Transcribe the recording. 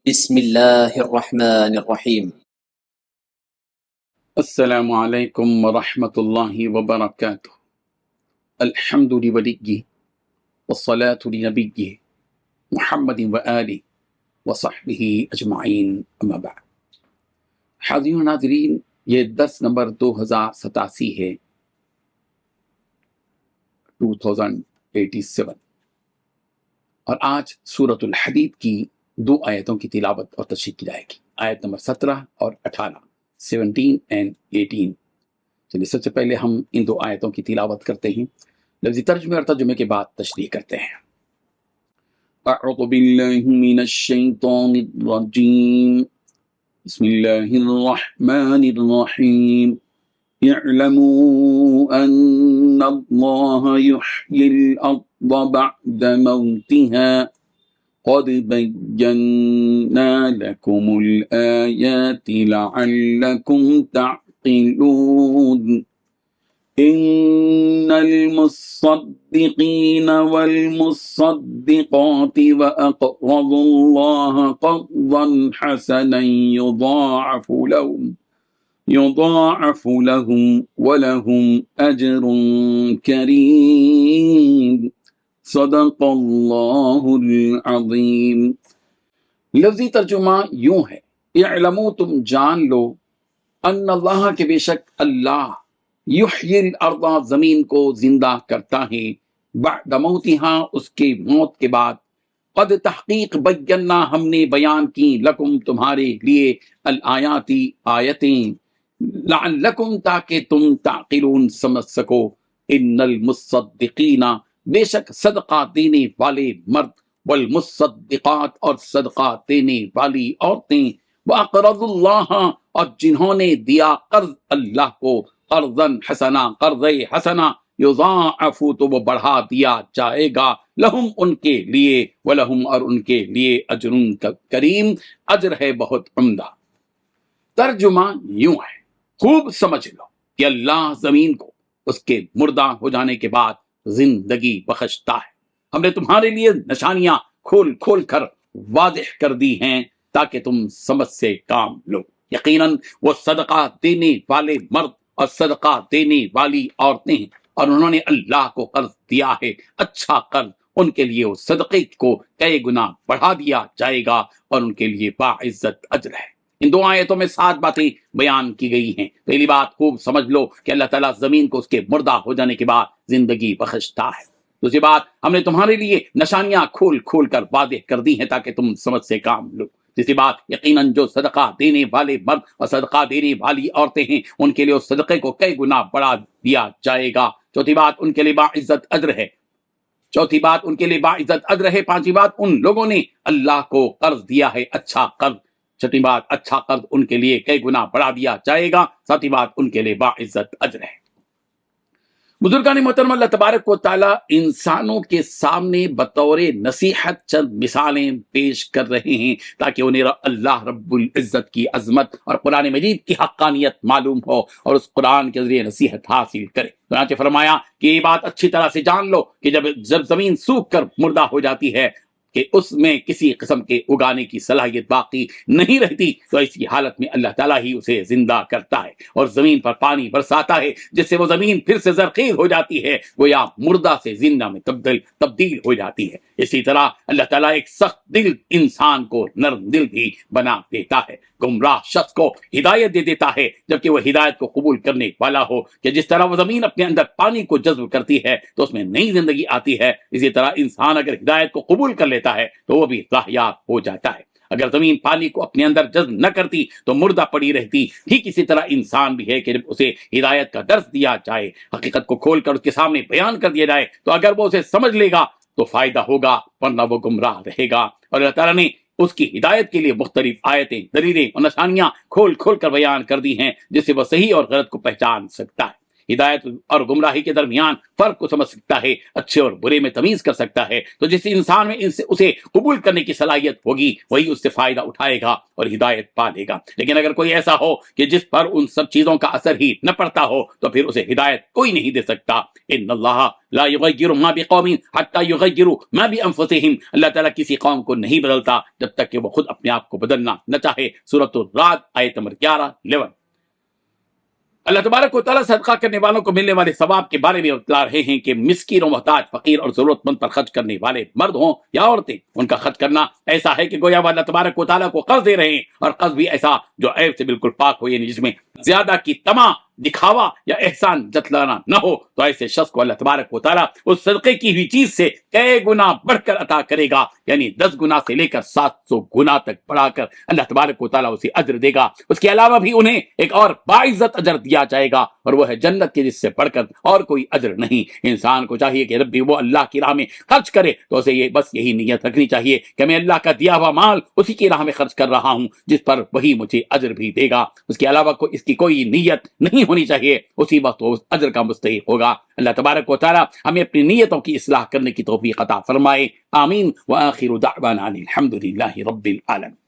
بسم الله الرحمن الرحيم. السلام عليكم ورحمة الله وبركاته. الحمد لوليه والصلاة لنبيه محمد وآله وصحبه اجمعین اما بعد. حاضرین و ناظرین، یہ درس نمبر 2087 ہے، 2087، اور آج سورۃ الحدید کی 2 آیتوں کی تلاوت اور تشریح کی جائے گی، آیت نمبر 17 اور 18، 17 and 18۔ چلیے سب سے پہلے ہم ان 2 آیتوں کی تلاوت کرتے ہیں، لفظی ترجمے اور ترجمے کے بعد تشریح کرتے ہیں۔ اعوذ باللہ من الشیطان الرجیم، بسم اللہ الرحمن الرحیم۔ اعلموا ان اللہ یحیی الارض بعد موتها قد بینا لکم الآیات لعلکم تعقلون۔ ان المصدقین والمصدقات واقرضوا اللہ قرضا حسنا يضاعف لهم ولهم اجر کریم۔ صدق اللہ العظیم۔ لفظی ترجمہ یوں ہے، اعلموا، تم جان لو، ان اللہ، کہ بے شک اللہ، یحیی الارض، زمین کو زندہ کرتا ہے، بعد موتها، اس کے موت کے بعد، قد تحقیق، بینا، ہم نے بیان کی، لکم، تمہارے لیے، الآیاتی، آیتیں، لعلکم، تاکہ تم تعقلون، سمجھ سکو۔ ان المصدقین، بے شک صدقہ دینے والے مرد، والمصدقات، اور صدقہ دینے والی عورتیں، وَأَقْرَضُوا اللَّهَ، اور جنہوں نے دیا قرض اللہ کو، قرضاً حسنا، قرض حسنا، یضاعف، تو وہ بڑھا دیا جائے گا، لہم، ان کے لیے، ولہم، اور ان کے لیے، اجر کریم، اجر ہے بہت عمدہ۔ ترجمہ یوں ہے، خوب سمجھ لو کہ اللہ زمین کو اس کے مردہ ہو جانے کے بعد زندگی بخشتا ہے۔ ہم نے تمہارے لیے نشانیاں کھول کھول کر واضح کر دی ہیں تاکہ تم سمجھ سے کام لو۔ یقیناً وہ صدقہ دینے والے مرد اور صدقہ دینے والی عورتیں ہیں، اور انہوں نے اللہ کو قرض دیا ہے، اچھا قرض، ان کے لیے اس صدقے کو کئی گنا بڑھا دیا جائے گا، اور ان کے لیے باعزت اجر ہے۔ ان 2 آیتوں میں 7 باتیں بیان کی گئی ہیں۔ پہلی بات، خوب سمجھ لو کہ اللہ تعالیٰ زمین کو اس کے مردہ ہو جانے کے بعد زندگی بخشتا ہے۔ دوسری بات، ہم نے تمہارے لیے نشانیاں کھول کھول کر واضح کر دی ہیں تاکہ تم سمجھ سے کام لو۔ تیسری بات، یقیناً جو صدقہ دینے والے مرد اور صدقہ دینے والی عورتیں ہیں، ان کے لیے اس صدقے کو کئی گنا بڑھا دیا جائے گا۔ چوتھی بات، ان کے لیے باعزت اجر ہے۔ پانچویں بات، ان لوگوں نے اللہ کو قرض دیا ہے، اچھا قرض۔ چھٹی بات، اچھا قرض ان کے لیے کئی گنا بڑھا دیا جائے گا۔ ساتویں بات، ان کے لیے باعزت اجر ہے۔ بزرگان محترم، اللہ تبارک و تعالیٰ انسانوں کے سامنے بطور نصیحت چند مثالیں پیش کر رہے ہیں تاکہ انہیں اللہ رب العزت کی عظمت اور قرآن مجید کی حقانیت معلوم ہو اور اس قرآن کے ذریعے نصیحت حاصل کرے۔ چنانچہ فرمایا کہ یہ بات اچھی طرح سے جان لو کہ جب زمین سوکھ کر مردہ ہو جاتی ہے کہ اس میں کسی قسم کے اگانے کی صلاحیت باقی نہیں رہتی، تو ایسی حالت میں اللہ تعالیٰ ہی اسے زندہ کرتا ہے اور زمین پر پانی برساتا ہے، جس سے وہ زمین پھر سے زرخیز ہو جاتی ہے، گویا مردہ سے زندہ میں تبدیل ہو جاتی ہے۔ اسی طرح اللہ تعالیٰ ایک سخت دل انسان کو نرم دل بھی بنا دیتا ہے، گمراہ شخص کو ہدایت دے دیتا ہے، جبکہ وہ ہدایت کو قبول کرنے والا ہو، کہ جس طرح وہ زمین اپنے اندر پانی کو جذب کرتی ہے تو اس میں نئی زندگی آتی ہے، اسی طرح انسان اگر ہدایت کو قبول کر لیتا ہے تو وہ بھی راہیاب ہو جاتا ہے۔ اگر زمین پانی کو اپنے اندر جذب نہ کرتی تو مردہ پڑی رہتی۔ ٹھیک اسی طرح انسان بھی ہے کہ جب اسے ہدایت کا درس دیا جائے، حقیقت کو کھول کر اس کے سامنے بیان کر دیا جائے، تو اگر وہ اسے سمجھ لے گا تو فائدہ ہوگا، ورنہ وہ گمراہ رہے گا۔ اور اللہ تعالیٰ نے اس کی ہدایت کے لیے مختلف آیتیں، دلیلیں اور نشانیاں کھول کھول کر بیان کر دی ہیں، جس سے وہ صحیح اور غلط کو پہچان سکتا ہے۔ ہدایت اور گمراہی کے درمیان فرق کو سمجھ سکتا ہے، اچھے اور برے میں تمیز کر سکتا ہے، تو جس انسان میں اسے قبول کرنے کی صلاحیت ہوگی وہی اس سے فائدہ اٹھائے گا اور ہدایت پا لے گا۔ لیکن اگر کوئی ایسا ہو کہ جس پر ان سب چیزوں کا اثر ہی نہ پڑتا ہو تو پھر اسے ہدایت کوئی نہیں دے سکتا۔ ان اللہ لا یغیر ما بقوم حتی یغیروا ما بانفسہم، اللہ تعالیٰ کسی قوم کو نہیں بدلتا جب تک کہ وہ خود اپنے آپ کو بدلنا نہ چاہے۔ سورۃ الرعد آیت نمبر 11۔ اللہ تبارک و تعالیٰ صدقہ کرنے والوں کو ملنے والے ثواب کے بارے میں بتلا رہے ہیں کہ مسکین و محتاج، فقیر اور ضرورت مند پر خرچ کرنے والے مرد ہوں یا عورتیں، ان کا خرچ کرنا ایسا ہے کہ گویا وہ اللہ تبارک و تعالیٰ کو قرض دے رہے ہیں، اور قرض بھی ایسا جو عیب سے بالکل پاک ہو، یعنی جس میں زیادہ کی طمع، دکھاوا یا احسان جتلانا نہ ہو۔ تو ایسے شخص کو اللہ تبارک و تعالیٰ اس صدقے کی ہوئی چیز سے کئی گنا بڑھ کر عطا کرے گا، یعنی 10 گنا سے لے کر 700 گنا تک بڑھا کر اللہ تبارک و تعالیٰ اسے اجر دے گا۔ اس کے علاوہ بھی انہیں ایک اور باعزت اجر دیا جائے گا، اور وہ ہے جنت کے، جس سے بڑھ کر اور کوئی اجر نہیں۔ انسان کو چاہیے کہ ربی وہ اللہ کی راہ میں خرچ کرے تو اسے یہ بس یہی نیت رکھنی چاہیے کہ میں اللہ کا دیا ہوا مال اسی کی راہ میں خرچ کر رہا ہوں، جس پر وہی مجھے اجر بھی دے گا۔ اس کے علاوہ اس کی کوئی نیت نہیں ہونی چاہیے، اسی وقت وہ اس اجر کا مستحق ہوگا۔ اللہ تبارک و تعالیٰ ہمیں اپنی نیتوں کی اصلاح کرنے کی توفیق عطا فرمائے، آمین۔ وآخر دعوانا الحمد للہ رب العالمین۔